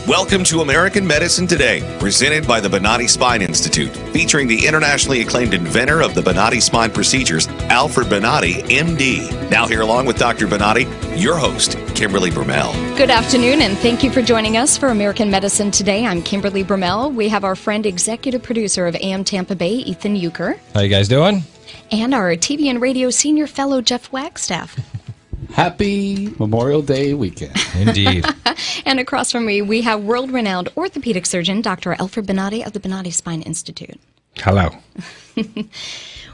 Welcome to American Medicine Today, presented by the Bonati Spine Institute, featuring the internationally acclaimed inventor of the Bonati Spine procedures, Alfred Bonati, MD. Now here along with Dr. Bonati, your host, Kimberly Brumell. Good afternoon, and thank you for joining us for American Medicine Today. I'm Kimberly Brumell. We have our friend, executive producer of AM Tampa Bay, Ethan Euchre. How you guys doing? And our TV and radio senior fellow, Jeff Wagstaff. Happy Memorial Day weekend. Indeed. And across from me, we have world-renowned orthopedic surgeon, Dr. Alfred Bonati of the Bonati Spine Institute. Hello.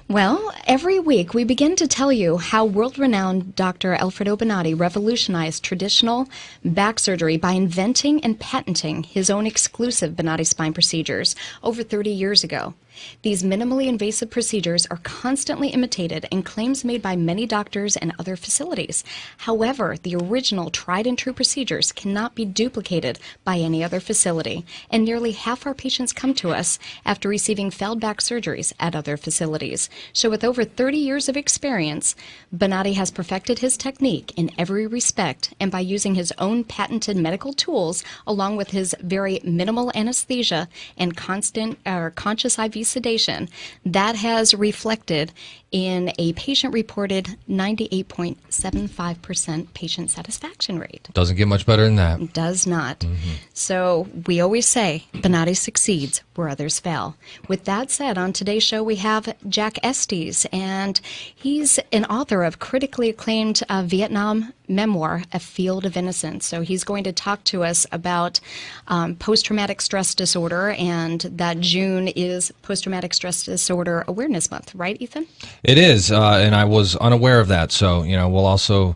Well, every week we begin to tell you how world-renowned Dr. Alfred O. Bonati revolutionized traditional back surgery by inventing and patenting his own exclusive Bonati spine procedures over 30 years ago. These minimally invasive procedures are constantly imitated and claims made by many doctors and other facilities. However, the original tried-and-true procedures cannot be duplicated by any other facility, and nearly half our patients come to us after receiving failed back surgeries at other facilities. So with over 30 years of experience, Bonati has perfected his technique in every respect, and by using his own patented medical tools, along with his very minimal anesthesia and conscious IV sedation, that has reflected in a patient-reported 98.75% patient satisfaction rate. Doesn't get much better than that. It does not. So we always say Bonati succeeds where others fail. With that said, on today's show we have Jack Estes, and he's an author of critically acclaimed Vietnam memoir, A Field of Innocence. So he's going to talk to us about post-traumatic stress disorder, and that June is Post-Traumatic Stress Disorder Awareness Month, right, Ethan? It is, and I was unaware of that. So, we'll also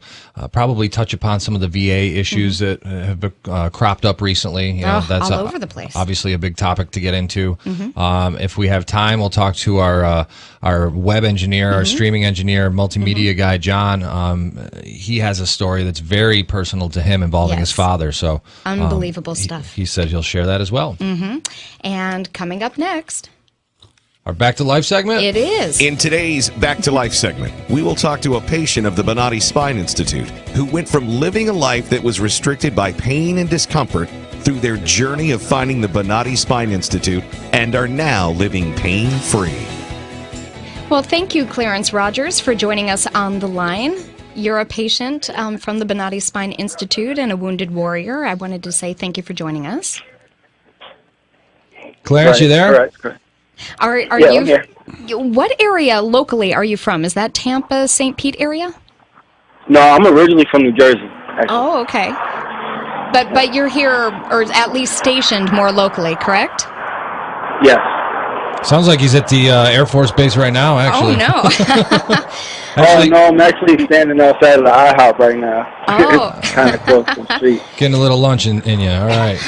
probably touch upon some of the VA issues that have cropped up recently. That's all over the place. Obviously a big topic to get into. If we have time, we'll talk to our web engineer, our streaming engineer, multimedia guy, John. He has a story that's very personal to him involving his father. So unbelievable stuff. He said he'll share that as well. And coming up next, our Back to Life segment? It is. In today's Back to Life segment, we will talk to a patient of the Bonati Spine Institute who went from living a life that was restricted by pain and discomfort through their journey of finding the Bonati Spine Institute and are now living pain-free. Well, thank you, Clarence Rogers, for joining us on the line. You're a patient from the Bonati Spine Institute and a wounded warrior. I wanted to say thank you for joining us. Clarence, you there? Correct. Are I'm you? here. What area locally are you from? Is that Tampa, St. Pete area? No, I'm originally from New Jersey, actually. Oh, okay. But you're here, or at least stationed more locally, correct? Yes. Sounds like he's at the Air Force Base right now, actually. Oh, no. Actually, Oh, no, I'm actually standing outside of the IHOP right now. Oh. It's kind of close to the street. getting a little lunch in you. All right.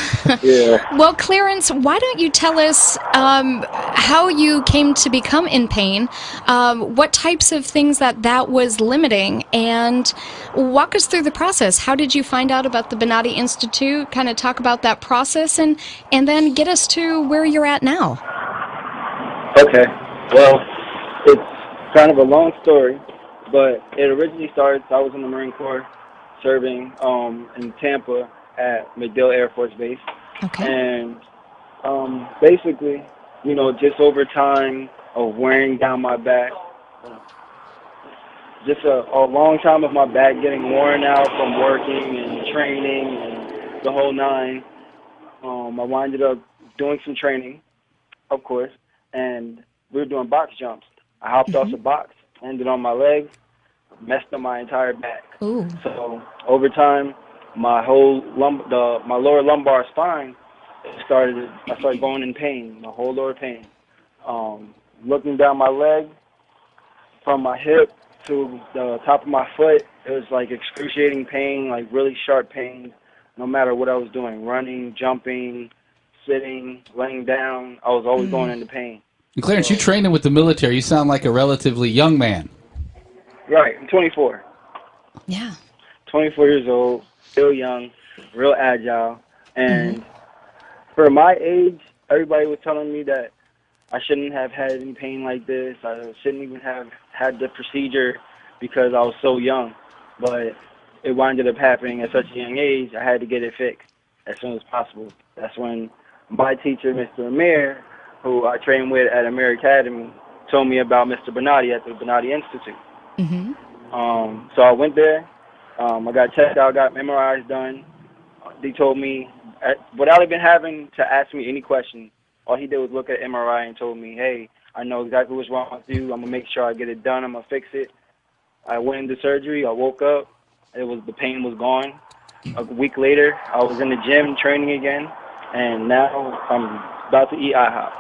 Yeah. Well, Clarence, why don't you tell us how you came to become in pain, what types of things that was limiting, and walk us through the process. How did you find out about the Bonati Institute? Kind of talk about that process, and then get us to where you're at now. Okay. Well, it's kind of a long story, but it originally started, I was in the Marine Corps serving in Tampa at MacDill Air Force Base. Okay. And basically, just over time of wearing down my back, just a long time of my back getting worn out from working and training and the whole nine, I winded up doing some training, of course, and we were doing box jumps. I hopped off the box, landed on my legs, messed up my entire back. Ooh. So over time, my whole my lower lumbar spine I started going in pain, my whole lower pain. Looking down my leg, from my hip to the top of my foot, it was like excruciating pain, like really sharp pain, no matter what I was doing, running, jumping, sitting, laying down. I was always going into pain. And Clarence, you trained with the military. You sound like a relatively young man. Right, I'm 24. Yeah. 24 years old, still young, real agile. And for my age, everybody was telling me that I shouldn't have had any pain like this. I shouldn't even have had the procedure because I was so young. But it winded up happening at such a young age, I had to get it fixed. as soon as possible. That's when my teacher, Mr. Amir, who I trained with at Amir Academy, told me about Mr. Bonati at the Bonati Institute. So I went there. I got checked out, got memoirs done. They told me, without even having to ask me any questions, all he did was look at MRI and told me, hey, I know exactly what's wrong with you. I'm going to make sure I get it done. I'm going to fix it. I went into surgery. I woke up. The pain was gone. A week later, I was in the gym training again, and now I'm about to eat IHOP.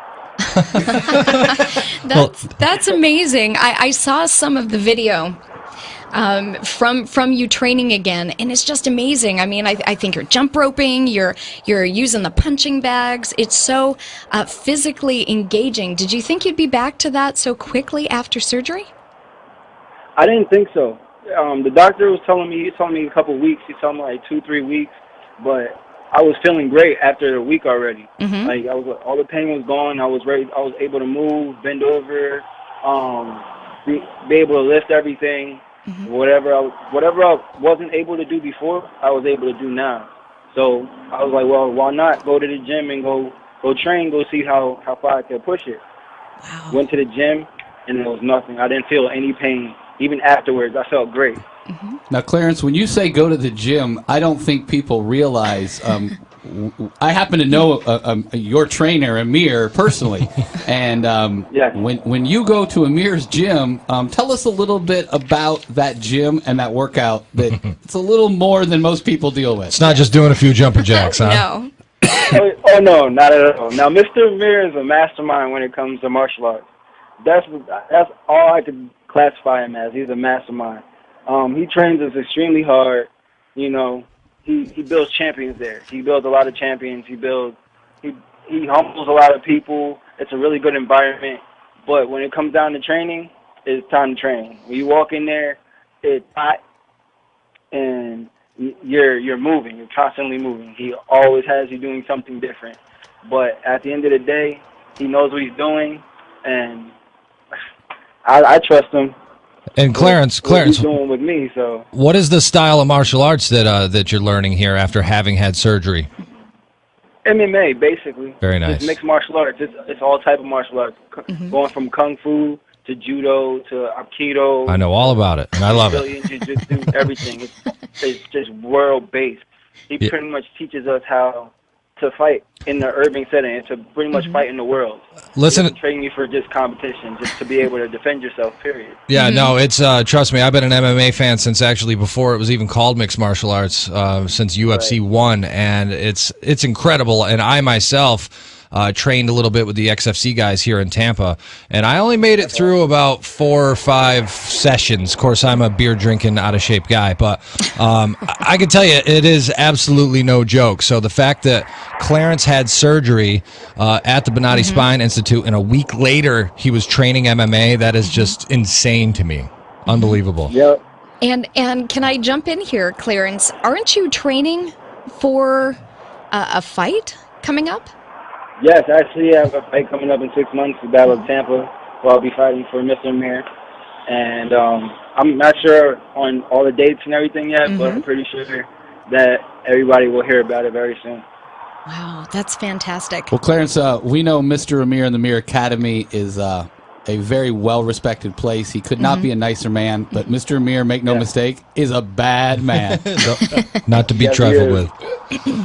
That's amazing. I saw some of the video from you training again, and it's just amazing. I mean, I think you're jump roping, you're using the punching bags. It's so physically engaging. Did you think you'd be back to that so quickly after surgery? I didn't think so. The doctor was telling me, a couple weeks. He told me like 2-3 weeks, but I was feeling great after a week already. Like all the pain was gone. I was ready. I was able to move, bend over, be able to lift everything. Whatever I wasn't able to do before, I was able to do now. So I was like, well, why not go to the gym and go train, go see how far I could push it. Wow. Went to the gym, and there was nothing. I didn't feel any pain. Even afterwards, I felt great. Now, Clarence, when you say go to the gym, I don't think people realize. I happen to know your trainer, Amir, personally. And Yes. when you go to Amir's gym, tell us a little bit about that gym and that workout. That it's a little more than most people deal with. It's not just doing a few jumper jacks, huh? No. Oh, no, not at all. Now, Mr. Amir is a mastermind when it comes to martial arts. That's all I could classify him as. He's a mastermind. He trains us extremely hard. You know, he builds champions there. He builds a lot of champions. He humbles a lot of people. It's a really good environment. But when it comes down to training, it's time to train. When you walk in there, it's hot, and you're moving. You're constantly moving. He always has you doing something different. But at the end of the day, he knows what he's doing, and I trust him. And Clarence, what he's doing with me. So, what is the style of martial arts that you're learning here after having had surgery? MMA, basically. Very nice. It's mixed martial arts. It's all type of martial arts, going from kung fu to judo to aikido. I know all about it, and I love it. Jiu-jitsu, everything. It's just world-based. He pretty much teaches us how to fight in the urban setting and to pretty much fight in the world. Listen, training you for just competition, just to be able to defend yourself, period. Yeah, no, it's trust me, I've been an MMA fan since actually before it was even called mixed martial arts, since UFC 1, and it's incredible. And I myself trained a little bit with the XFC guys here in Tampa, and I only made it through about 4 or 5 sessions. Of course, I'm a beer drinking, out of shape guy, but I can tell you it is absolutely no joke. So the fact that Clarence had surgery at the Bonati Spine Institute, and a week later he was training MMA, that is just insane to me. Unbelievable. Yep. And can I jump in here, Clarence? Aren't you training for a fight coming up? Yes, actually, I have a fight coming up in 6 months, the Battle of Tampa, where I'll be fighting for Mr. Amir. And I'm not sure on all the dates and everything yet, but I'm pretty sure that everybody will hear about it very soon. Wow, that's fantastic. Well, Clarence, we know Mr. Amir and the Amir Academy is a very well-respected place. He could not be a nicer man, but Mr. Amir, make no mistake, is a bad man. Not to be trifled with.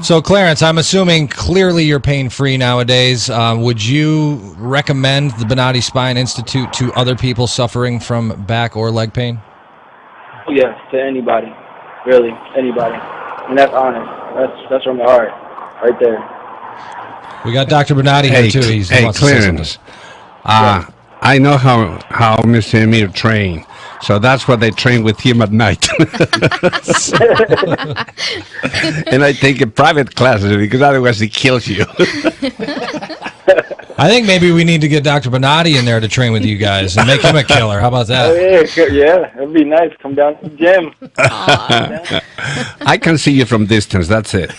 So, Clarence, I'm assuming clearly you're pain-free nowadays. Would you recommend the Bonati Spine Institute to other people suffering from back or leg pain? Oh, yes, to anybody. Really, anybody. And that's honest. That's from the heart, right there. We got Dr. Bonati here, too. He wants to say Clarence. I know how Mr. Amir trained, so that's why they train with him at night. And I take a private classes because otherwise he kills you. I think maybe we need to get Dr. Bonati in there to train with you guys and make him a killer. How about that? Oh, yeah, it'd be nice. Come down to the gym. I can see you from distance, that's it.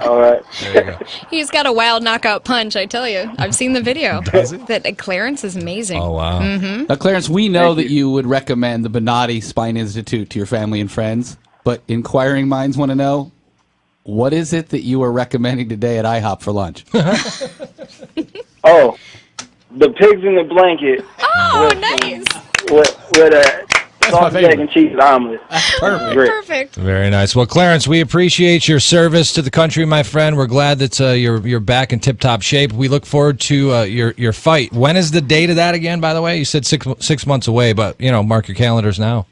All right. There you go. He's got a wild knockout punch, I tell you. I've seen the video. Does he? That Clarence is amazing. Oh, wow. Now, Clarence, we know that you would recommend the Bonati Spine Institute to your family and friends, but inquiring minds want to know, what is it that you were recommending today at IHOP for lunch? Oh, the pigs in the blanket. Oh, nice. With a sausage, egg, and cheese omelet. Perfect. Great. Perfect. Very nice. Well, Clarence, we appreciate your service to the country, my friend. We're glad that you're back in tip-top shape. We look forward to your fight. When is the date of that again, by the way? You said 6 months away, but, mark your calendars now.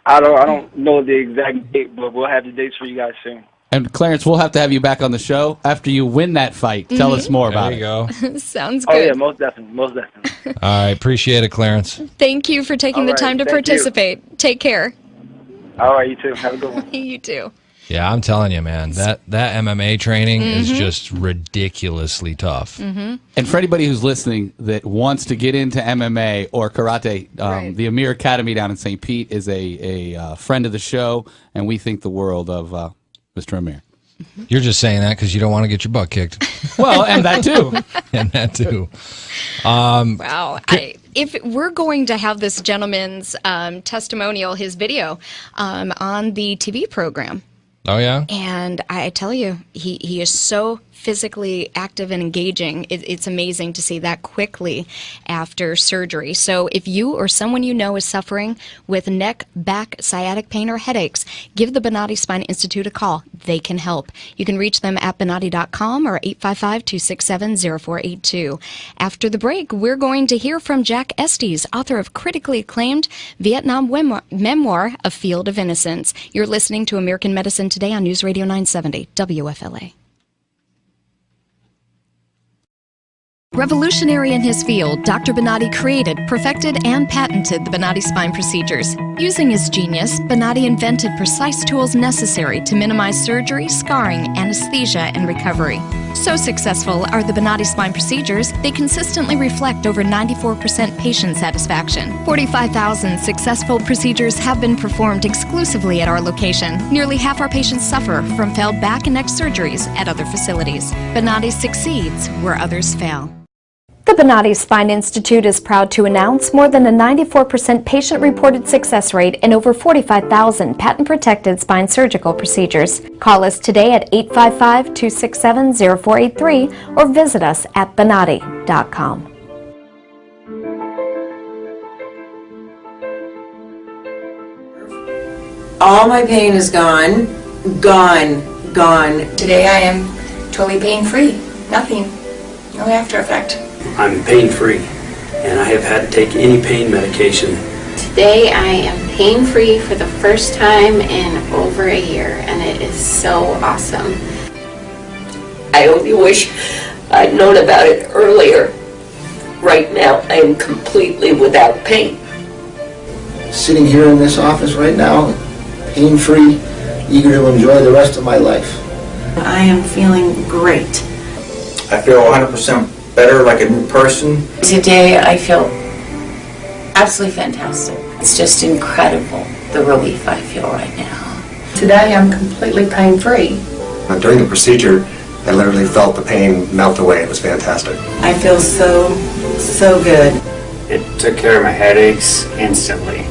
I don't know the exact date, but we'll have the dates for you guys soon. And Clarence, we'll have to have you back on the show after you win that fight. Tell us more about it. There you go. Sounds good. Oh, yeah, most definitely. All right. Appreciate it, Clarence. Thank you for taking All the right, time to thank you. participate. Take care. All right, you too. Have a good one. You too. Yeah, I'm telling you, man, that MMA training is just ridiculously tough. And for anybody who's listening that wants to get into MMA or karate, Right. the Amir Academy down in St. Pete is a friend of the show, and we think the world of Mr. Amir. You're just saying that because you don't want to get your butt kicked. Well, and that too. And that too. Wow. If we're going to have this gentleman's testimonial, his video, on the TV program, Oh, yeah? and I tell you, he is so physically active and engaging. It's amazing to see that quickly after surgery. So if you or someone you know is suffering with neck, back, sciatic pain, or headaches, give the Bonati Spine Institute a call. They can help. You can reach them at bonati.com or 855-267-0482. After the break, we're going to hear from Jack Estes, author of critically acclaimed Vietnam memoir, A Field of Innocence. You're listening to American Medicine Today on News Radio 970, WFLA. Revolutionary in his field, Dr. Bonati created, perfected, and patented the Bonati Spine procedures. Using his genius, Bonati invented precise tools necessary to minimize surgery, scarring, anesthesia, and recovery. So successful are the Bonati Spine procedures, they consistently reflect over 94% patient satisfaction. 45,000 successful procedures have been performed exclusively at our location. Nearly half our patients suffer from failed back and neck surgeries at other facilities. Bonati succeeds where others fail. The Bonati Spine Institute is proud to announce more than a 94% patient-reported success rate in over 45,000 patent-protected spine surgical procedures. Call us today at 855-267-0483 or visit us at bonati.com. All my pain is gone. Today I am totally pain-free. Nothing. No after effect. I'm pain-free, and I have had to take any pain medication. Today I am pain-free for the first time in over a year, and it is so awesome. I only wish I'd known about it earlier. Right now, I am completely without pain. Sitting here in this office right now, pain-free, eager to enjoy the rest of my life. I am feeling great. I feel 100% better, like a new person. Today I feel absolutely fantastic. It's just incredible, the relief I feel right now. Today I'm completely pain-free. During the procedure, I literally felt the pain melt away. It was fantastic. I feel so good. It took care of my headaches instantly.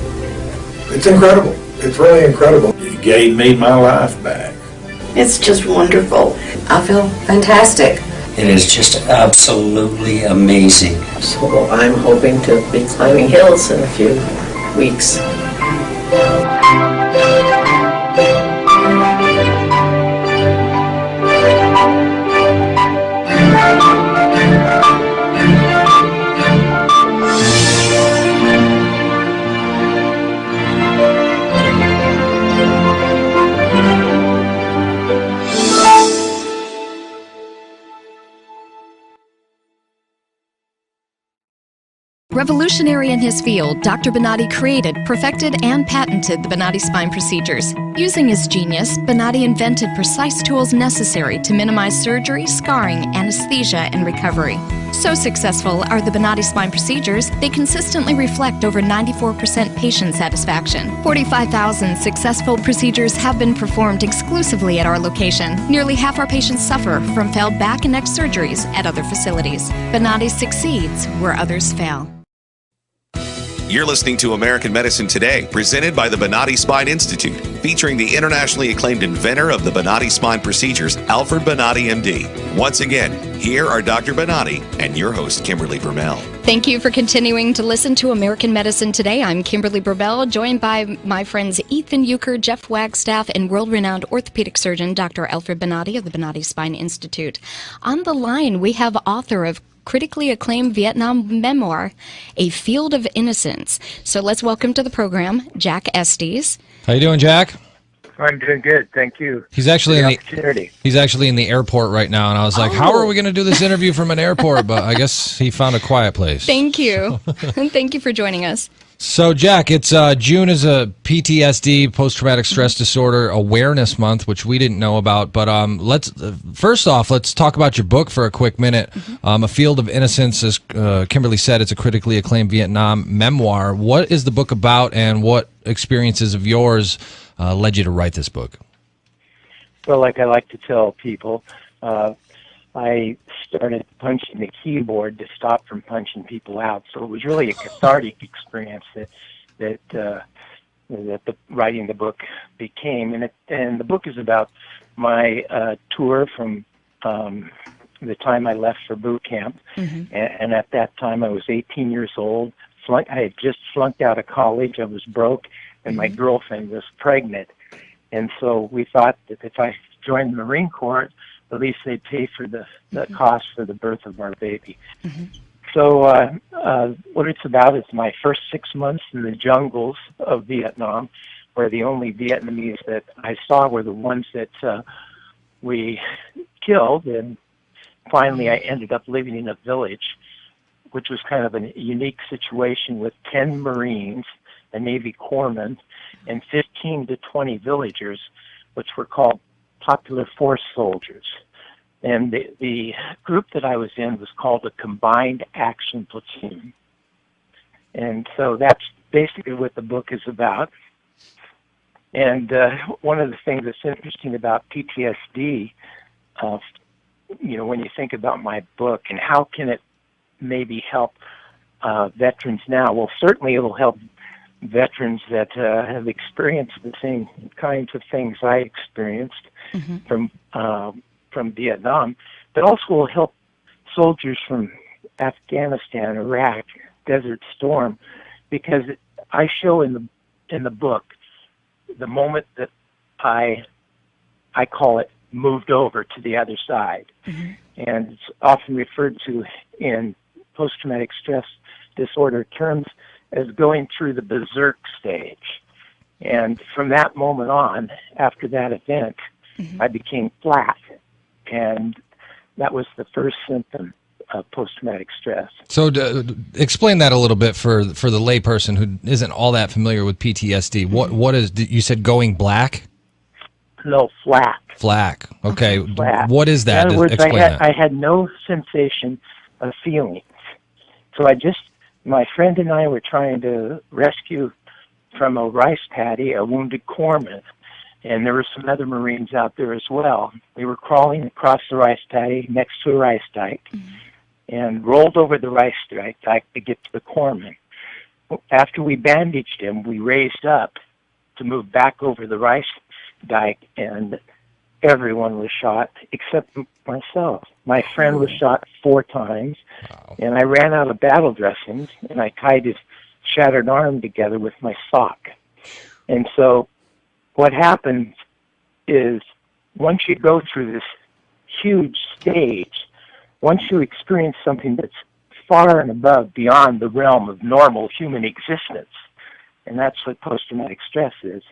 It's incredible. It's really incredible. It gave me my life back. It's just wonderful. I feel fantastic. It is just absolutely amazing. So I'm hoping to be climbing hills in a few weeks. Revolutionary in his field, Dr. Bonati created, perfected, and patented the Bonati Spine procedures. Using his genius, Bonati invented precise tools necessary to minimize surgery, scarring, anesthesia, and recovery. So successful are the Bonati Spine procedures, they consistently reflect over 94% patient satisfaction. 45,000 successful procedures have been performed exclusively at our location. Nearly half our patients suffer from failed back and neck surgeries at other facilities. Bonati succeeds where others fail. You're listening to American Medicine Today, presented by the Bonati Spine Institute, featuring the internationally acclaimed inventor of the Bonati Spine procedures, Alfred Bonati, MD. Once again, here are Dr. Bonati and your host, Kimberly Brumell. Thank you for continuing to listen to American Medicine Today. I'm Kimberly Brumell, joined by my friends Ethan Euchre, Jeff Wagstaff, and world-renowned orthopedic surgeon Dr. Alfred Bonati of the Bonati Spine Institute. On the line, we have author of critically acclaimed Vietnam memoir, A Field of Innocence. So let's welcome to the program Jack Estes. How you doing, Jack? I'm doing good, thank you. He's actually in the airport right now, and I was like, how are we going to do this interview from an airport? But I guess he found a quiet place. Thank you. And thank you for joining us. So, Jack, it's June is a PTSD, post-traumatic stress disorder awareness month, which we didn't know about. But first off, let's talk about your book for a quick minute. A Field of Innocence, as Kimberly said, it's a critically acclaimed Vietnam memoir. What is the book about, and what experiences of yours led you to write this book? Well, like I like to tell people, I started punching the keyboard to stop from punching people out. So it was really a cathartic experience that the writing the book became. And the book is about my tour from the time I left for boot camp. And at that time I was 18 years old. I had just flunked out of college. I was broke, and my girlfriend was pregnant. And so we thought that if I joined the Marine Corps, at least they'd pay for the cost for the birth of our baby. So what it's about is my first 6 months in the jungles of Vietnam, where the only Vietnamese that I saw were the ones that we killed. And finally I ended up living in a village, which was kind of a unique situation with 10 Marines, a Navy corpsman, and 15 to 20 villagers, which were called Popular Force soldiers. And the group that I was in was called a Combined Action Platoon. And so that's basically what the book is about. And one of the things that's interesting about PTSD, when you think about my book and how can it maybe help veterans now, well, certainly it will help veterans that have experienced the same kinds of things I experienced from Vietnam, but also will help soldiers from Afghanistan, Iraq, Desert Storm, because I show in the book the moment that I call it moved over to the other side, and it's often referred to in post-traumatic stress disorder terms as going through the berserk stage. And from that moment on, after that event, I became flat. And that was the first symptom of post-traumatic stress. So explain that a little bit for the layperson who isn't all that familiar with PTSD. What is, you said going black? No, flat. Flat. Okay. Flat. What is that? In other words, explain that. I had no sensation of feelings. So my friend and I were trying to rescue from a rice paddy a wounded corpsman, and there were some other Marines out there as well. We were crawling across the rice paddy next to a rice dike and rolled over the rice dike to get to the corpsman. After we bandaged him, we raised up to move back over the rice dike, and everyone was shot except myself. My friend was shot 4 times, and I ran out of battle dressings, and I tied his shattered arm together with my sock. And so what happens is once you go through this huge stage, once you experience something that's far and above beyond the realm of normal human existence, and that's what post-traumatic stress is,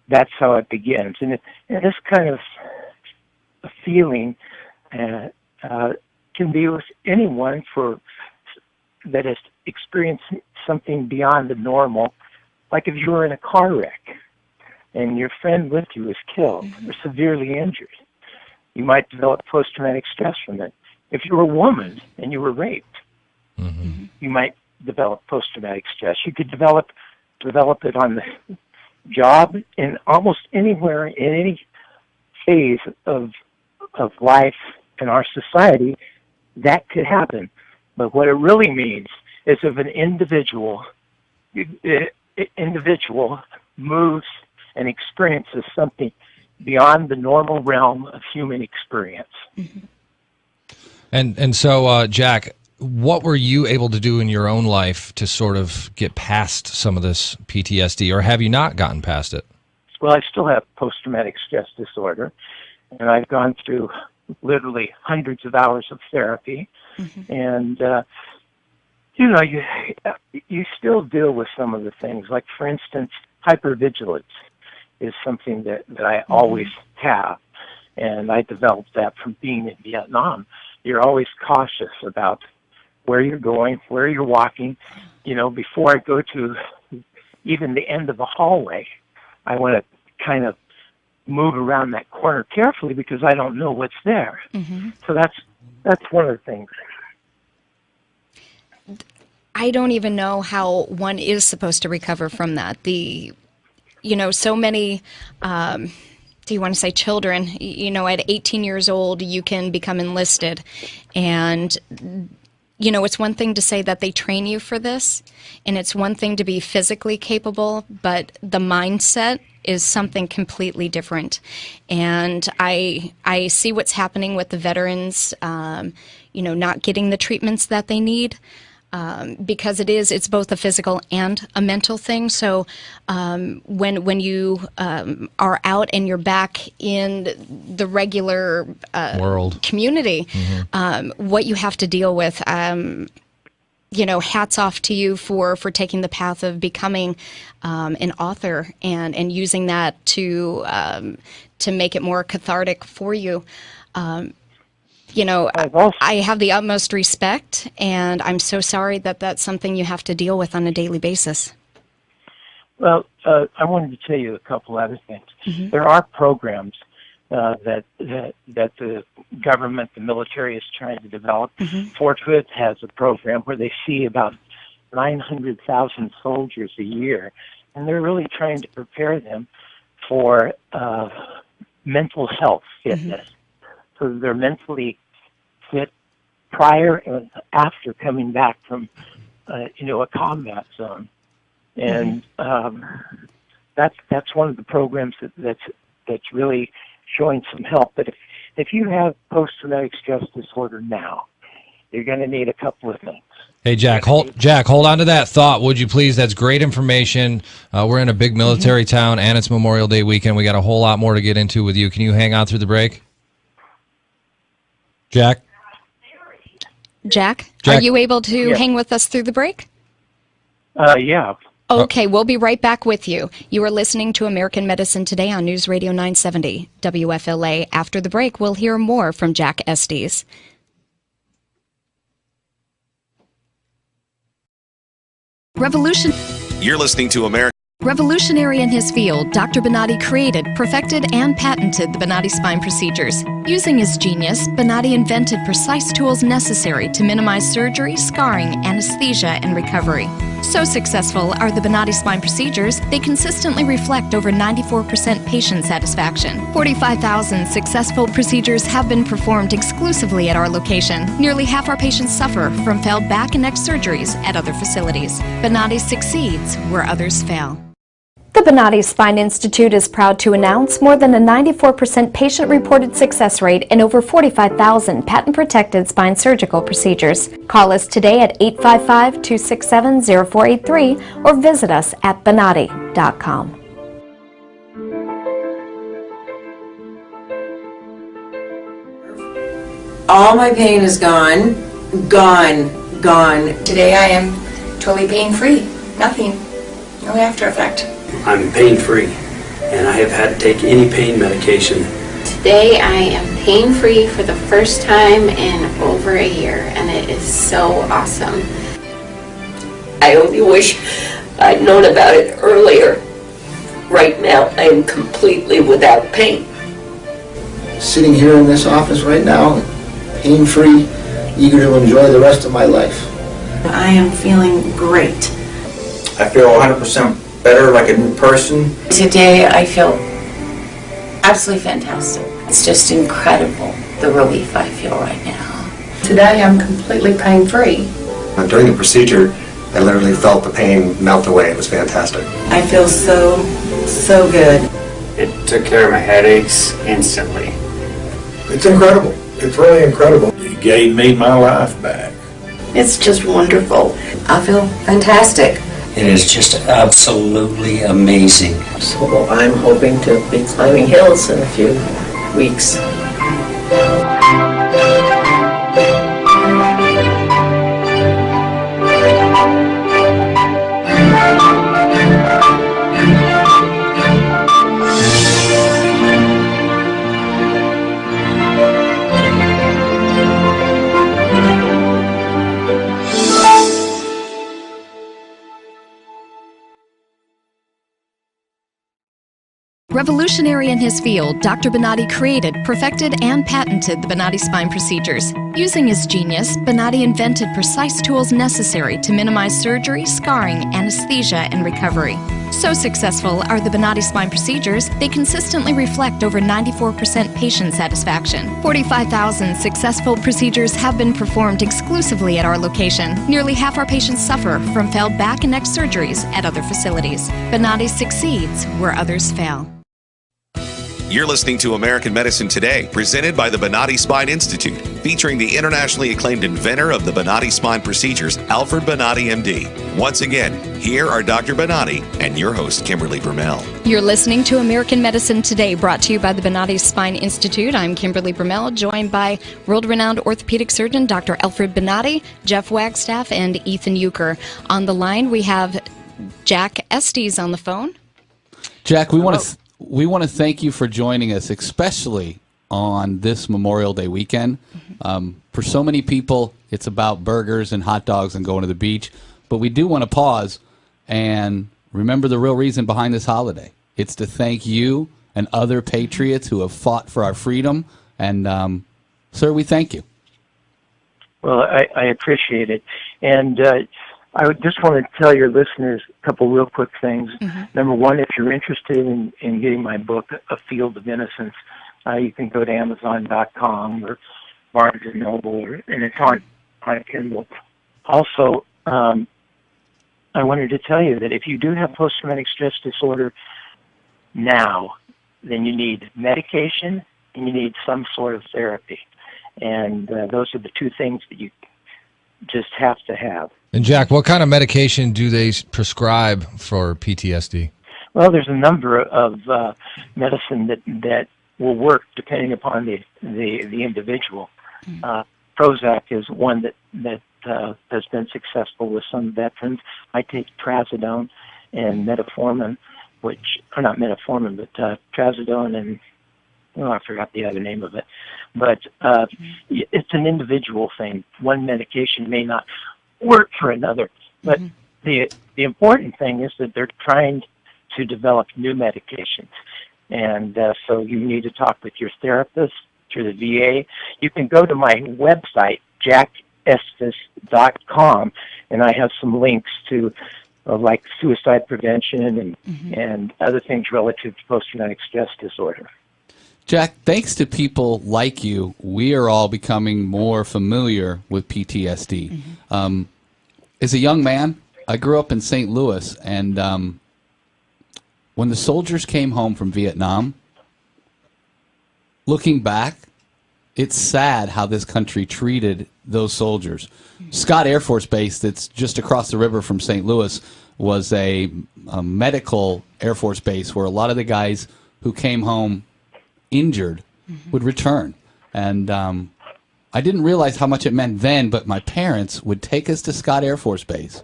that's how it begins. And this kind of a feeling can be with anyone that has experienced something beyond the normal, like if you were in a car wreck and your friend with you was killed or severely injured. You might develop post-traumatic stress from it. If you were a woman and you were raped, you might develop post-traumatic stress. You could develop it on the job, in almost anywhere, in any phase of life in our society, that could happen. But what it really means is if an individual moves and experiences something beyond the normal realm of human experience. Mm-hmm. And so, Jack, what were you able to do in your own life to sort of get past some of this PTSD, or have you not gotten past it? Well, I still have post-traumatic stress disorder, and I've gone through literally hundreds of hours of therapy. Mm-hmm. And, you still deal with some of the things. Like, for instance, hypervigilance is something that I always have, and I developed that from being in Vietnam. You're always cautious about where you're going, where you're walking. Before I go to even the end of the hallway, I want to kind of move around that corner carefully because I don't know what's there. Mm-hmm. So that's one of the things. I don't even know how one is supposed to recover from that. So many, do you want to say children, at 18 years old, you can become enlisted. And, it's one thing to say that they train you for this, and it's one thing to be physically capable, but the mindset is something completely different. And I see what's happening with the veterans, not getting the treatments that they need. Because it's both a physical and a mental thing. So when you are out and you're back in the regular world community, mm-hmm. What you have to deal with, hats off to you for taking the path of becoming an author and using that to make it more cathartic for you. I have the utmost respect, and I'm so sorry that that's something you have to deal with on a daily basis. Well, I wanted to tell you a couple other things. Mm-hmm. There are programs that the government, the military is trying to develop. Mm-hmm. Fort Hood has a program where they see about 900,000 soldiers a year, and they're really trying to prepare them for mental health fitness. Mm-hmm. So they're mentally fit prior and after coming back from, a combat zone, and that's one of the programs that's really showing some help. But if you have post-traumatic stress disorder now, you're going to need a couple of things. Hey, Jack, hold on to that thought, would you please? That's great information. We're in a big military town, and it's Memorial Day weekend. We got a whole lot more to get into with you. Can you hang on through the break? Jack, are you able to hang with us through the break? Yeah. Okay, we'll be right back with you. You are listening to American Medicine Today on News Radio 970 WFLA. After the break, we'll hear more from Jack Estes. You're listening to American. Revolutionary in his field, Dr. Bonati created, perfected, and patented the Bonati Spine procedures. Using his genius, Bonati invented precise tools necessary to minimize surgery, scarring, anesthesia, and recovery. So successful are the Bonati Spine procedures, they consistently reflect over 94% patient satisfaction. 45,000 successful procedures have been performed exclusively at our location. Nearly half our patients suffer from failed back and neck surgeries at other facilities. Bonati succeeds where others fail. The Bonati Spine Institute is proud to announce more than a 94% patient-reported success rate in over 45,000 patent-protected spine surgical procedures. Call us today at 855-267-0483 or visit us at bonati.com. All my pain is gone. Today I am totally pain-free. Nothing. No after effect. I'm pain-free, and I have had to take any pain medication. Today I am pain-free for the first time in over a year, and it is so awesome. I only wish I'd known about it earlier. Right now, I am completely without pain. Sitting here in this office right now, pain-free, eager to enjoy the rest of my life. I am feeling great. I feel 100% better, like a new person. Today I feel absolutely fantastic. It's just incredible, the relief I feel right now. Today I'm completely pain-free. During the procedure, I literally felt the pain melt away. It was fantastic. I feel so good. It took care of my headaches instantly. It's incredible. It's really incredible. It gave me my life back. It's just wonderful. I feel fantastic. It is just absolutely amazing. So I'm hoping to be climbing hills in a few weeks. Revolutionary in his field, Dr. Bonati created, perfected, and patented the Bonati Spine procedures. Using his genius, Bonati invented precise tools necessary to minimize surgery, scarring, anesthesia, and recovery. So successful are the Bonati Spine procedures, they consistently reflect over 94% patient satisfaction. 45,000 successful procedures have been performed exclusively at our location. Nearly half our patients suffer from failed back and neck surgeries at other facilities. Bonati succeeds where others fail. You're listening to American Medicine Today, presented by the Bonati Spine Institute, featuring the internationally acclaimed inventor of the Bonati Spine procedures, Alfred Bonati, MD. Once again, here are Dr. Bonati and your host, Kimberly Brumell. You're listening to American Medicine Today, brought to you by the Bonati Spine Institute. I'm Kimberly Brumell, joined by world-renowned orthopedic surgeon Dr. Alfred Bonati, Jeff Wagstaff, and Ethan Euchre. On the line, we have Jack Estes on the phone. Jack, we want to thank you for joining us, especially on this Memorial Day weekend. For so many people, it's about burgers and hot dogs and going to the beach. But we do want to pause and remember the real reason behind this holiday. It's to thank you and other patriots who have fought for our freedom. And, sir, we thank you. Well, I appreciate it. And I would just want to tell your listeners a couple real quick things. Number one, if you're interested in getting my book, A Field of Innocence, you can go to Amazon.com or Barnes & Noble, and it's on Kindle. Also, I wanted to tell you that if you do have post-traumatic stress disorder now, then you need medication and you need some sort of therapy. And those are the two things that you just have to have. And Jack, what kind of medication do they prescribe for PTSD? Well, there's a number of medicine that will work depending upon the individual. Prozac is one that has been successful with some veterans. I take trazodone and metformin, not metformin, but trazodone and, I forgot the other name of it. But it's an individual thing. One medication may not work for another. But the important thing is that they're trying to develop new medications. And so you need to talk with your therapist, through the VA. You can go to my website, jackestes.com, and I have some links to like suicide prevention and other things relative to post-traumatic stress disorder. Jack, thanks to people like you, we are all becoming more familiar with PTSD. As a young man, I grew up in St. Louis, and when the soldiers came home from Vietnam, looking back, it's sad how this country treated those soldiers. Scott Air Force Base, that's just across the river from St. Louis, was a medical Air Force base where a lot of the guys who came home injured would return. And I didn't realize how much it meant then, but my parents would take us to Scott Air Force Base.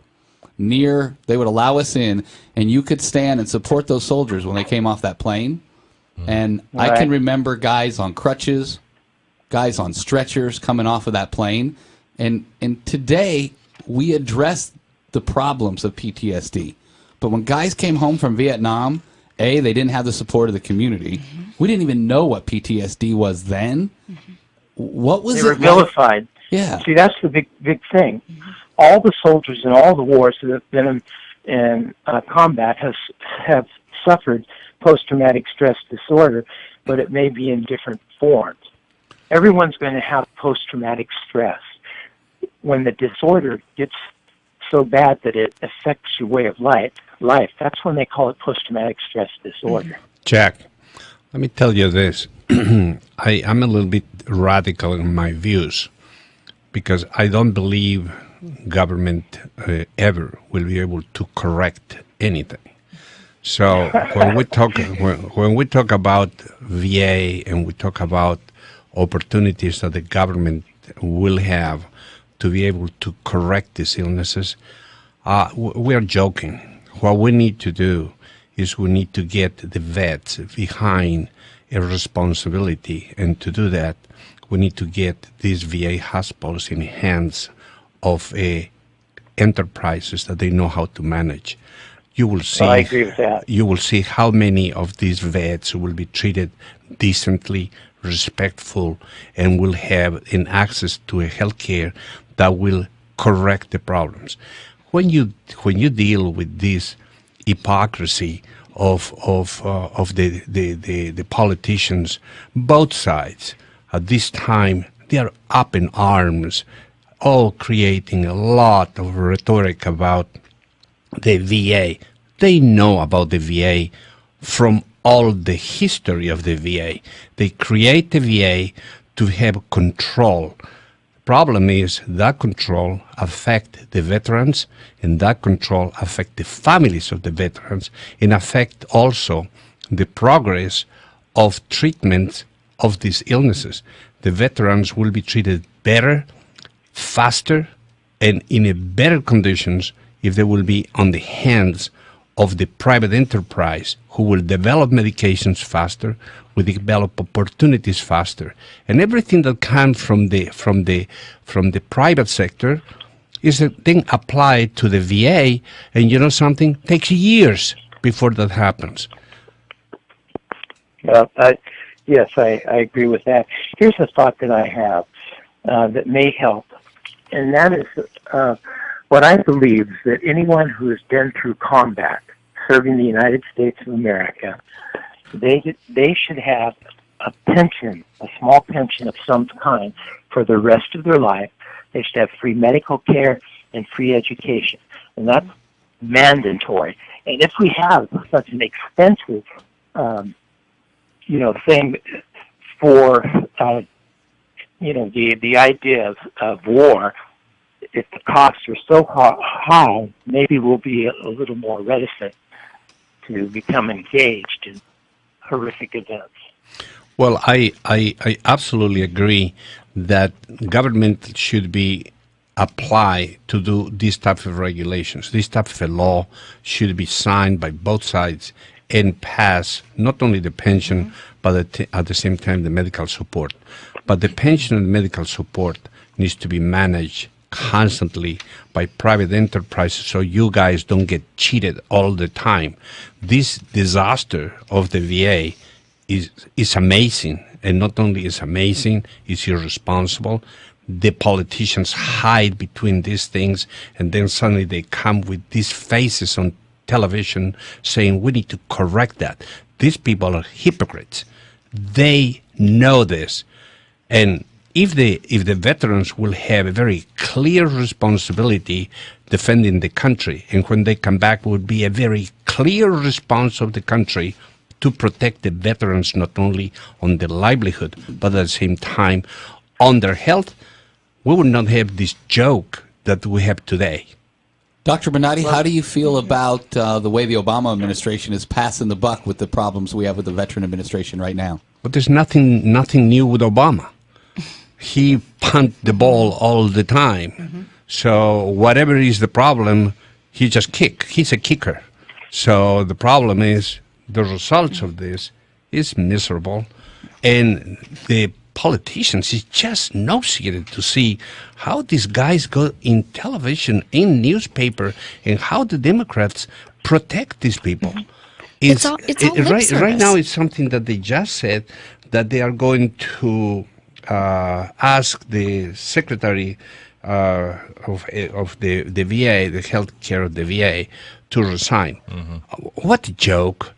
They would allow us in, and you could stand and support those soldiers when they came off that plane. And I can remember guys on crutches, guys on stretchers coming off of that plane. And today, we address the problems of PTSD. But when guys came home from Vietnam, they didn't have the support of the community. We didn't even know what PTSD was then. What was it? They were vilified. Yeah. See, that's the big thing. All the soldiers in all the wars that have been in combat have suffered post-traumatic stress disorder, but it may be in different forms. Everyone's going to have post-traumatic stress. when the disorder gets so bad that it affects your way of life, that's when they call it post-traumatic stress disorder. Jack, let me tell you this. I'm a little bit radical in my views because I don't believe government ever will be able to correct anything. So when we talk about VA and we talk about opportunities that the government will have to be able to correct these illnesses, we are joking. What we need to do is we need to get the vets behind a responsibility, and to do that, we need to get these VA hospitals in the hands of enterprises that they know how to manage. You will see. I agree with that. You will see how many of these vets will be treated decently, respectful, and will have an access to a health care that will correct the problems. When you deal with this hypocrisy of the politicians, both sides at this time, they are up in arms, all creating a lot of rhetoric about the VA. They know about the VA from all the history of the VA. They create the VA to have control. Problem is that control affect the veterans, and that control affect the families of the veterans, and affect also the progress of treatment of these illnesses. The veterans will be treated better, faster, and in a better conditions if they will be on the hands of the private enterprise who will develop medications faster, will develop opportunities faster. And everything that comes from the private sector is then applied to the VA, and you know something? Takes years before that happens. Yes, I agree with that. Here's a thought that I have that may help, and that is what I believe is that anyone who has been through combat, serving the United States of America, they should have a pension, a small pension of some kind for the rest of their life. They should have free medical care and free education, and that's mandatory. And if we have such an expensive, thing for, the idea of war, if the costs are so high, maybe we'll be a little more reticent to become engaged in horrific events. Well, I absolutely agree that government should be applied to do these type of regulations. This type of a law should be signed by both sides and pass not only the pension, but at the same time the medical support. But the pension and medical support needs to be managed constantly by private enterprises so you guys don't get cheated all the time. This disaster of the VA is amazing, and not only is amazing, it's irresponsible. The politicians hide between these things, and then suddenly they come with these faces on television saying we need to correct that. These people are hypocrites. They know this. And if the veterans will have a very clear responsibility defending the country, and when they come back would be a very clear response of the country to protect the veterans not only on their livelihood, but at the same time on their health, we would not have this joke that we have today. Dr. Bonati, how do you feel about the way the Obama administration is passing the buck with the problems we have with the Veteran Administration right now? But there's nothing new with Obama. He punted the ball all the time. Mm-hmm. So whatever is the problem, he just kick. He's a kicker. So the problem is the results of this is miserable. And the politicians is just nauseated to see how these guys go in television, in newspaper, and how the Democrats protect these people. Mm-hmm. Right now it's something that they just said that they are going to ask the secretary of the VA, the health care of the VA, to resign. Mm-hmm. What a joke.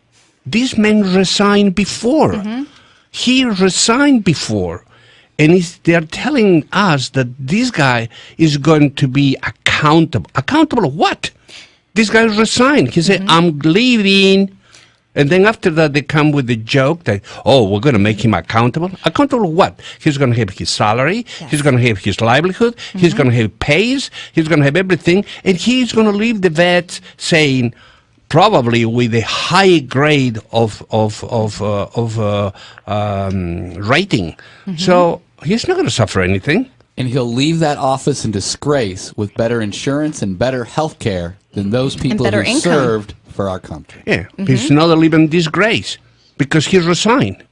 This man resigned before. Mm-hmm. He resigned before. And they're telling us that this guy is going to be accountable. Accountable of what? This guy resigned. He said, I'm leaving. And then after that, they come with the joke that, oh, we're going to make him accountable. Accountable of what? He's going to have his salary. Yes. He's going to have his livelihood. He's going to have pays. He's going to have everything. And he's going to leave the vets saying, probably with a high grade of rating. So he's not going to suffer anything. And he'll leave that office in disgrace with better insurance and better health care than those people who served for our country. Yeah, he's not living disgrace because he resigned.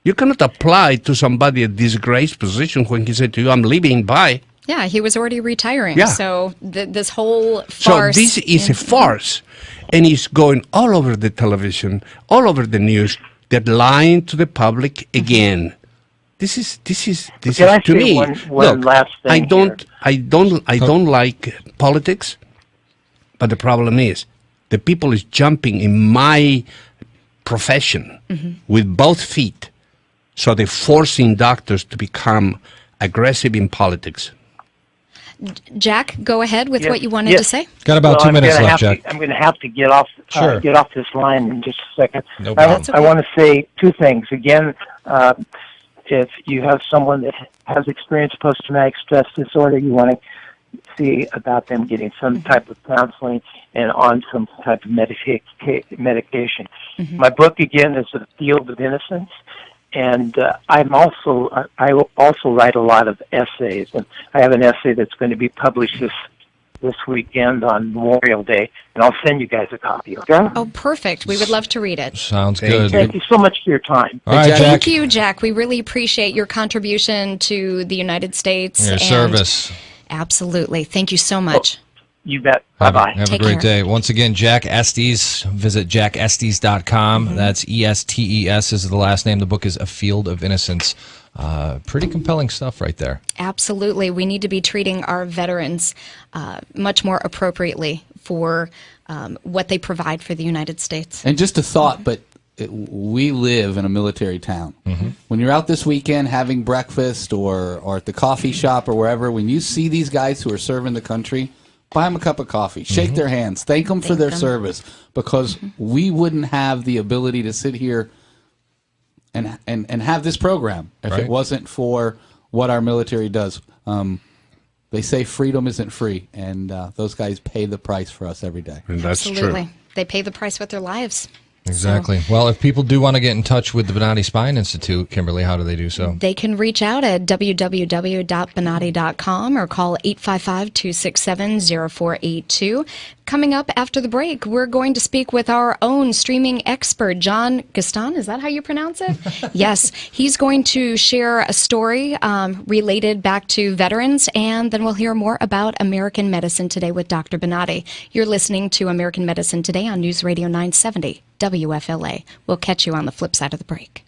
You cannot apply to somebody a disgrace position when he said to you, I'm leaving, bye. Yeah, he was already retiring. Yeah. So this whole farce. So this is a farce. And it's going all over the television, all over the news. They're lying to the public again. This is to me. One last thing I don't like politics, but the problem is the people is jumping in my profession with both feet, so they're forcing doctors to become aggressive in politics. Jack, go ahead with what you wanted to say. Got about 2 minutes left, Jack. I'm going to have to get off this line in just a second. No problem. I want to say two things. Again, if you have someone that has experienced post-traumatic stress disorder, you want to see about them getting some type of counseling and on some type of medication. My book, again, is The Field of Innocence. And I also write a lot of essays, and I have an essay that's going to be published this weekend on Memorial Day, and I'll send you guys a copy. Okay? Oh, perfect. We would love to read it. Sounds good. Thank you so much for your time. All right, Jack. Thank you, Jack. We really appreciate your contribution to the United States. Your service. Absolutely. Thank you so much. You bet. Bye-bye. Have a great day. Once again, Jack Estes. Visit jackestes.com. That's ESTES is the last name. The book is A Field of Innocence. Pretty compelling stuff right there. Absolutely. We need to be treating our veterans much more appropriately for what they provide for the United States. And just a thought, but we live in a military town. When you're out this weekend having breakfast or at the coffee shop or wherever, when you see these guys who are serving the country, buy them a cup of coffee, shake their hands, thank them for their service, because we wouldn't have the ability to sit here and have this program if it wasn't for what our military does. They say freedom isn't free, and those guys pay the price for us every day. And that's Absolutely. true. They pay the price with their lives. Exactly. Well, if people do want to get in touch with the Bonati Spine Institute, Kimberly, how do they do so? They can reach out at www.bonati.com or call 855-267-0482. Coming up after the break, we're going to speak with our own streaming expert, John Gaston. Is that how you pronounce it? Yes. He's going to share a story related back to veterans, and then we'll hear more about American Medicine Today with Dr. Bonati. You're listening to American Medicine Today on News Radio 970. WFLA. We'll catch you on the flip side of the break.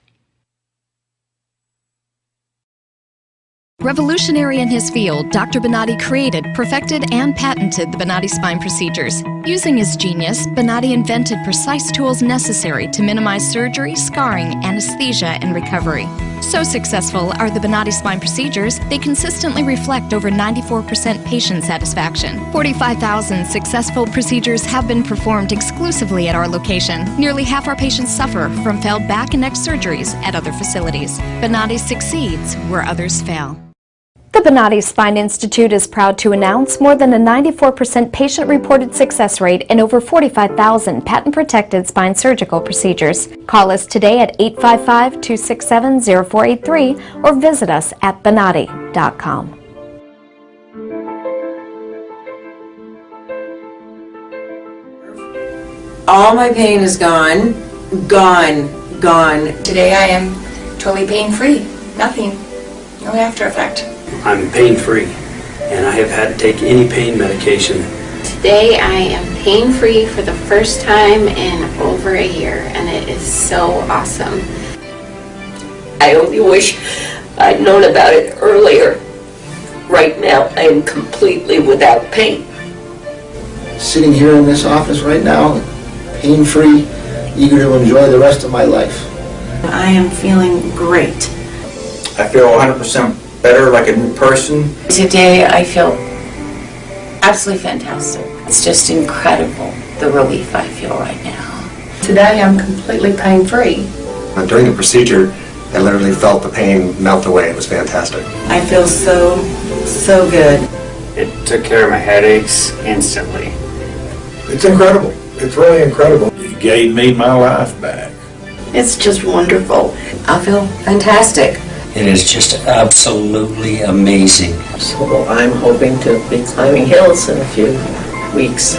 Revolutionary in his field, Dr. Bonati created, perfected, and patented the Bonati Spine procedures. Using his genius, Bonati invented precise tools necessary to minimize surgery, scarring, anesthesia, and recovery. So successful are the Bonati Spine procedures, they consistently reflect over 94% patient satisfaction. 45,000 successful procedures have been performed exclusively at our location. Nearly half our patients suffer from failed back and neck surgeries at other facilities. Bonati succeeds where others fail. The Bonati Spine Institute is proud to announce more than a 94% patient-reported success rate in over 45,000 patent-protected spine surgical procedures. Call us today at 855-267-0483 or visit us at bonati.com. All my pain is gone. Today I am totally pain-free. Nothing. No after effect. I'm pain-free, and I have had to take any pain medication. Today I am pain-free for the first time in over a year, and it is so awesome. I only wish I'd known about it earlier. Right now, I am completely without pain. Sitting here in this office right now, pain-free, eager to enjoy the rest of my life. I am feeling great. I feel 100% better like a new person. Today I feel absolutely fantastic. It's just incredible the relief I feel right now. Today I'm completely pain-free. During the procedure, I literally felt the pain melt away. It was fantastic. I feel so good. It took care of my headaches instantly. It's incredible. It's really incredible. It gave me my life back. It's just wonderful. I feel fantastic. It is just absolutely amazing. So I'm hoping to be climbing hills in a few weeks.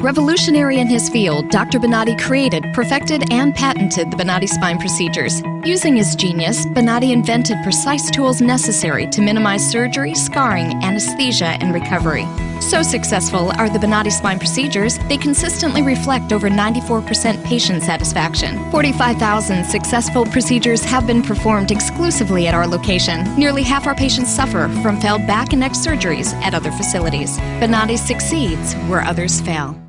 Revolutionary in his field, Dr. Bonati created, perfected, and patented the Bonati Spine procedures. Using his genius, Bonati invented precise tools necessary to minimize surgery, scarring, anesthesia, and recovery. So successful are the Bonati Spine procedures, they consistently reflect over 94% patient satisfaction. 45,000 successful procedures have been performed exclusively at our location. Nearly half our patients suffer from failed back and neck surgeries at other facilities. Bonati succeeds where others fail.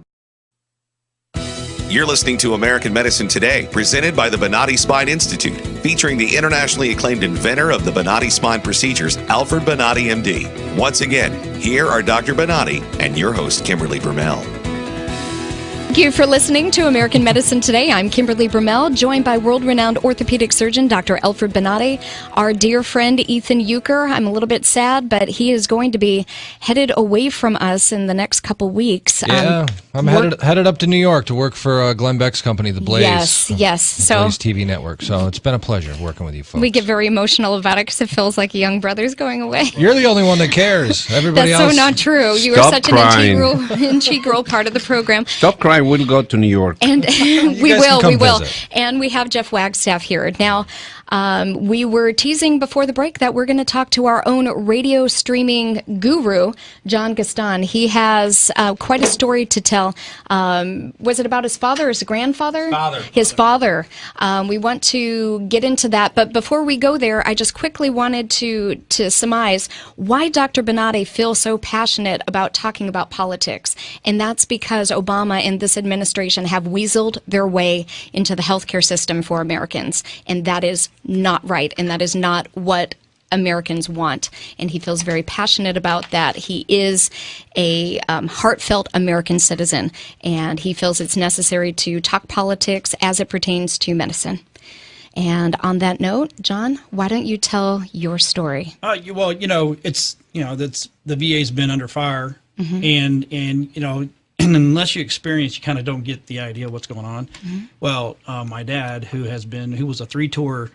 You're listening to American Medicine Today, presented by the Bonati Spine Institute, featuring the internationally acclaimed inventor of the Bonati Spine procedures, Alfred Bonati, MD. Once again, here are Dr. Bonati and your host, Kimberly Brumell. Thank you for listening to American Medicine Today. I'm Kimberly Brumell, joined by world-renowned orthopedic surgeon Dr. Alfred Bonati, our dear friend Ethan Euchre. I'm a little bit sad, but he is going to be headed away from us in the next couple weeks. Yeah, I'm headed up to New York to work for Glenn Beck's company, The Blaze. Yes. The Blaze TV network. So it's been a pleasure working with you folks. We get very emotional about it because it feels like a young brother's going away. You're the only one that cares. Everybody That's else. so not true. You are such an integral part of the program. Stop crying. We'll go to New York. And we will. Visit. And we have Jeff Wagstaff here. Now, we were teasing before the break that we're going to talk to our own radio streaming guru, John Gaston. He has quite a story to tell. Was it about his father or his grandfather? His father. We want to get into that. But before we go there, I just quickly wanted to surmise why Dr. Bonati feels so passionate about talking about politics. And that's because Obama and this administration have weaseled their way into the healthcare system for Americans. And that is not right. And that is not what Americans want. And he feels very passionate about that. He is a heartfelt American citizen. And he feels it's necessary to talk politics as it pertains to medicine. And on that note, John, why don't you tell your story? Well, it's that's the VA's been under fire, and and unless you experience, you kind of don't get the idea of what's going on. Well, my dad, who was a 3-tour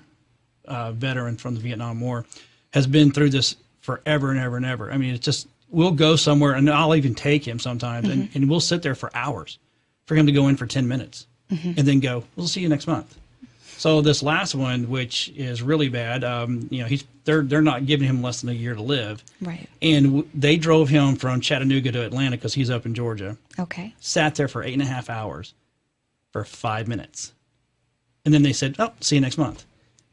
veteran from the Vietnam War, has been through this forever and ever and ever. I mean, it's just, we'll go somewhere, and I'll even take him sometimes, and we'll sit there for hours for him to go in for 10 minutes, and then go, we'll see you next month. So this last one, which is really bad, they're not giving him less than a year to live. Right. And they drove him from Chattanooga to Atlanta because he's up in Georgia. Okay. Sat there for 8.5 hours for 5 minutes. And then they said, oh, see you next month.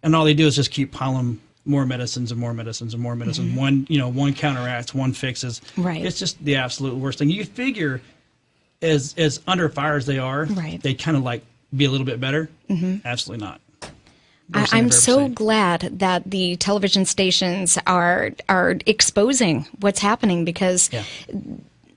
And all they do is just keep piling more medicines and more medicines and more medicines. One counteracts, one fixes. Right. It's just the absolute worst thing. You figure as under fire as they are, they kind of like be a little bit better. Absolutely not. I'm so glad that the television stations are exposing what's happening, because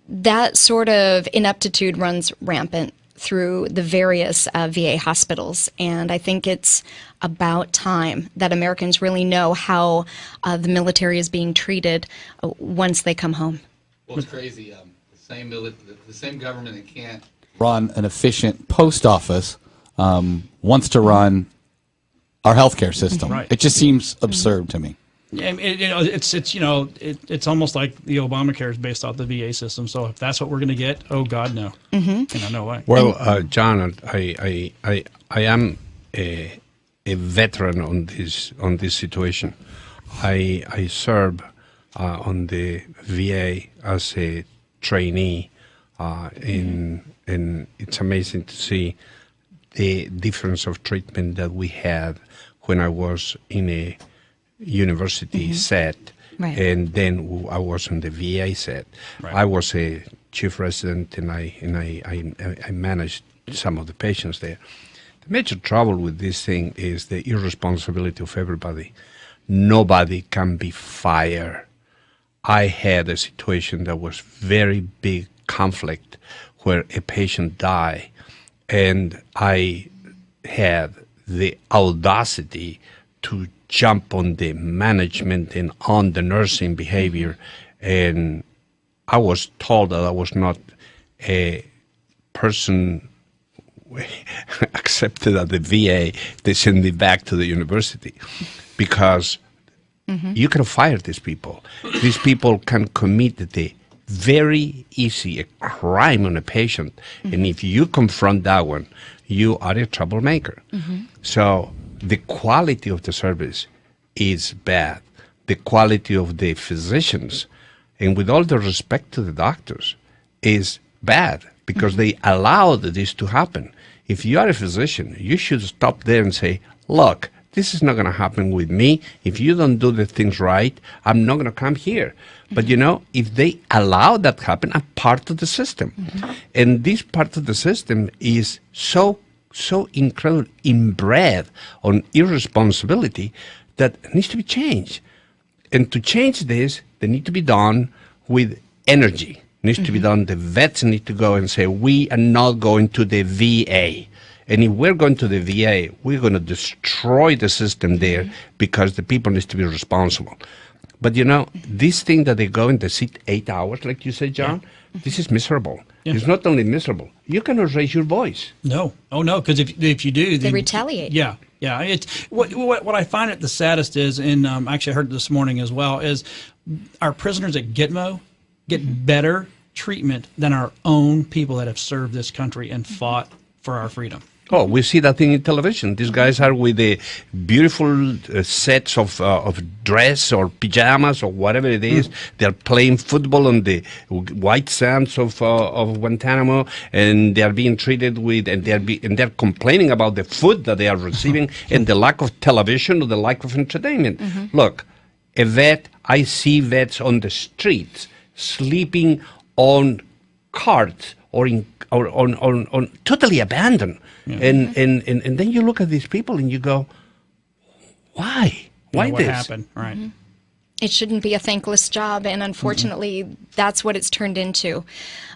that sort of ineptitude runs rampant through the various VA hospitals. And I think it's about time that Americans really know how the military is being treated once they come home. Well, it's crazy. The same government that can't run an efficient post office wants to run our healthcare system. Right. It just seems absurd to me. Yeah, it's almost like the Obamacare is based off the VA system. So if that's what we're going to get, oh God, no. No way. Well, John, I am a veteran on this situation. I served on the VA as a trainee, and it's amazing to see the difference of treatment that we had when I was in a university set, Right. and then I was on the VA set. Right. I was a chief resident, and I managed some of the patients there. The major trouble with this thing is the irresponsibility of everybody. Nobody can be fired. I had a situation that was very big conflict where a patient died, and I had the audacity to jump on the management and on the nursing behavior, and I was told that I was not a person accepted at the VA. They sent me back to the university because you can fire these people. These people can commit the very easy a crime on a patient, and if you confront that one, you are a troublemaker. So the quality of the service is bad. The quality of the physicians, and with all the respect to the doctors, is bad because they allowed this to happen. If you are a physician, you should stop there and say, look, this is not going to happen with me. If you don't do the things right, I'm not going to come here. But, you know, if they allow that to happen, I'm part of the system. And this part of the system is so incredibly inbred on irresponsibility that needs to be changed. And to change this, they need to be done with energy. Needs to be done. The vets need to go and say, we are not going to the VA. And if we're going to the VA, we're going to destroy the system there because the people need to be responsible. But, you know, this thing that they go and they sit 8 hours, like you said, John, this is miserable. It's not only miserable. You cannot raise your voice. No. Oh, no, because if you do... They retaliate. Yeah. Yeah. It's what I find it the saddest is, and actually I heard this morning as well, is our prisoners at Gitmo get better treatment than our own people that have served this country and fought for our freedom. Oh, we see that thing in television. These guys are with the beautiful sets of dress or pajamas or whatever it is. They're playing football on the white sands of Guantanamo, and they are being treated with, and they're complaining about the food that they are receiving and the lack of television or the lack of entertainment. Look, a vet, I see vets on the streets sleeping on carts or on totally abandoned. And then you look at these people and you go, why? Why what this? happened? Right. It shouldn't be a thankless job, and unfortunately, that's what it's turned into.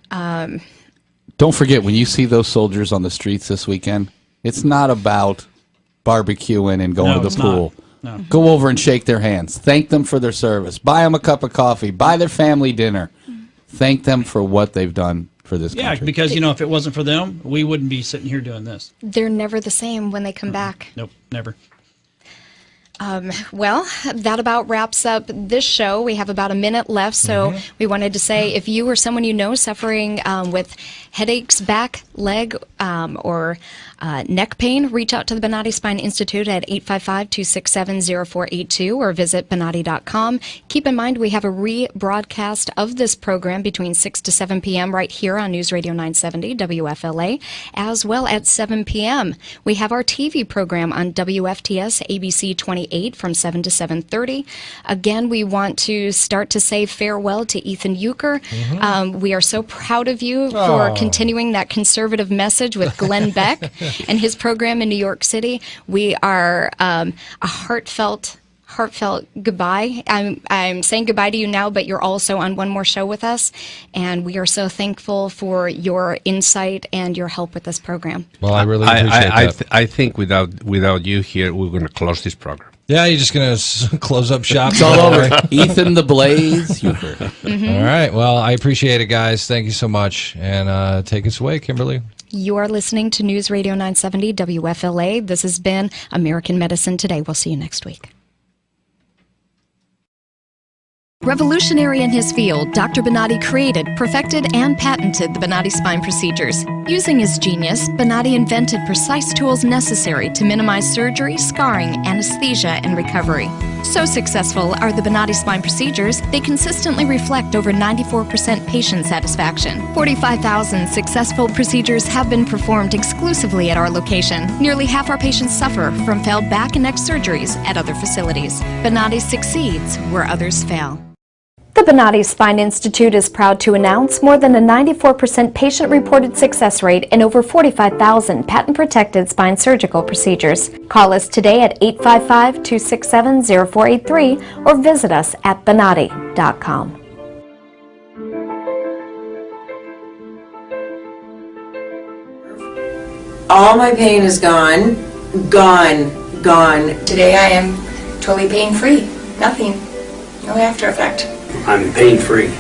Don't forget, when you see those soldiers on the streets this weekend, it's not about barbecuing and going to the pool. No. Go over and shake their hands. Thank them for their service. Buy them a cup of coffee. Buy their family dinner. Thank them for what they've done for this country. Yeah, because, you know, if it wasn't for them, we wouldn't be sitting here doing this. They're never the same when they come back. Nope, never. Well, that about wraps up this show. We have about a minute left, so we wanted to say if you or someone you know suffering with headaches, back, leg, or neck pain, reach out to the Bonati Spine Institute at 855-267-0482 or visit Bonati.com. Keep in mind we have a rebroadcast of this program between 6 to 7 p.m. right here on News Radio 970 WFLA, as well at 7 p.m. We have our TV program on WFTS ABC 28 from 7 to 7:30. Again, we want to start to say farewell to Ethan Euchre. We are so proud of you for continuing that conservative message with Glenn Beck and his program in New York City. We are a heartfelt goodbye. I'm saying goodbye to you now, but you're also on one more show with us, and we are so thankful for your insight and your help with this program. Well, I really appreciate that. I think without you here, we're going to close this program. Yeah, you're just going to close up shop. It's all over. Ethan the Blaze. All right. Well, I appreciate it, guys. Thank you so much. And take us away, Kimberly. You are listening to News Radio 970 WFLA. This has been American Medicine Today. We'll see you next week. Revolutionary in his field, Dr. Bonati created, perfected, and patented the Bonati Spine procedures. Using his genius, Bonati invented precise tools necessary to minimize surgery, scarring, anesthesia, and recovery. So successful are the Bonati Spine procedures, they consistently reflect over 94% patient satisfaction. 45,000 successful procedures have been performed exclusively at our location. Nearly half our patients suffer from failed back and neck surgeries at other facilities. Bonati succeeds where others fail. The Bonati Spine Institute is proud to announce more than a 94% patient-reported success rate in over 45,000 patent-protected spine surgical procedures. Call us today at 855-267-0483 or visit us at bonati.com. All my pain is gone. Gone. Today I am totally pain-free. Nothing. No after effect. I'm pain-free,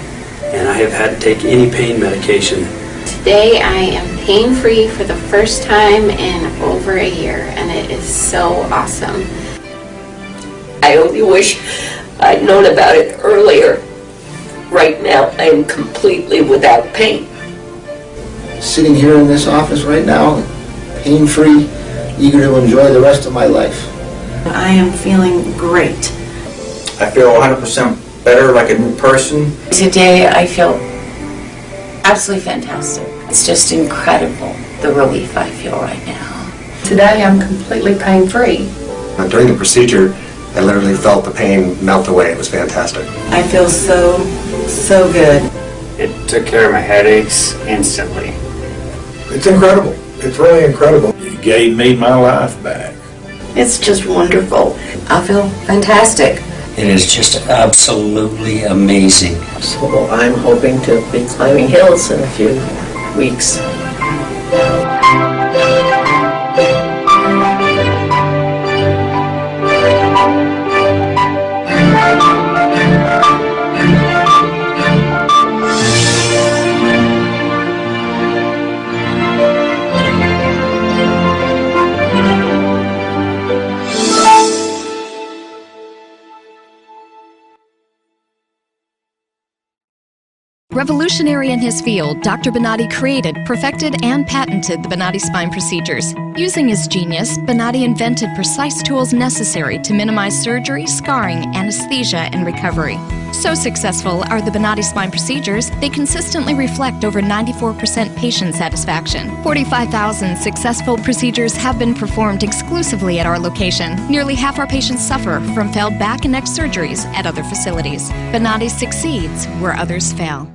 and I have had to take any pain medication. Today I am pain-free for the first time in over a year, and it is so awesome. I only wish I'd known about it earlier. Right now, I am completely without pain. Sitting here in this office right now, pain-free, eager to enjoy the rest of my life. I am feeling great. I feel 100% better, like a new person. Today I feel absolutely fantastic. It's just incredible, the relief I feel right now. Today I'm completely pain-free. During the procedure, I literally felt the pain melt away. It was fantastic. I feel so good. It took care of my headaches instantly. It's incredible. It's really incredible. It gave me my life back. It's just wonderful. I feel fantastic. It is just absolutely amazing. So I'm hoping to be climbing hills in a few weeks. Revolutionary in his field, Dr. Bonati created, perfected, and patented the Bonati Spine procedures. Using his genius, Bonati invented precise tools necessary to minimize surgery, scarring, anesthesia, and recovery. So successful are the Bonati Spine procedures, they consistently reflect over 94% patient satisfaction. 45,000 successful procedures have been performed exclusively at our location. Nearly half our patients suffer from failed back and neck surgeries at other facilities. Bonati succeeds where others fail.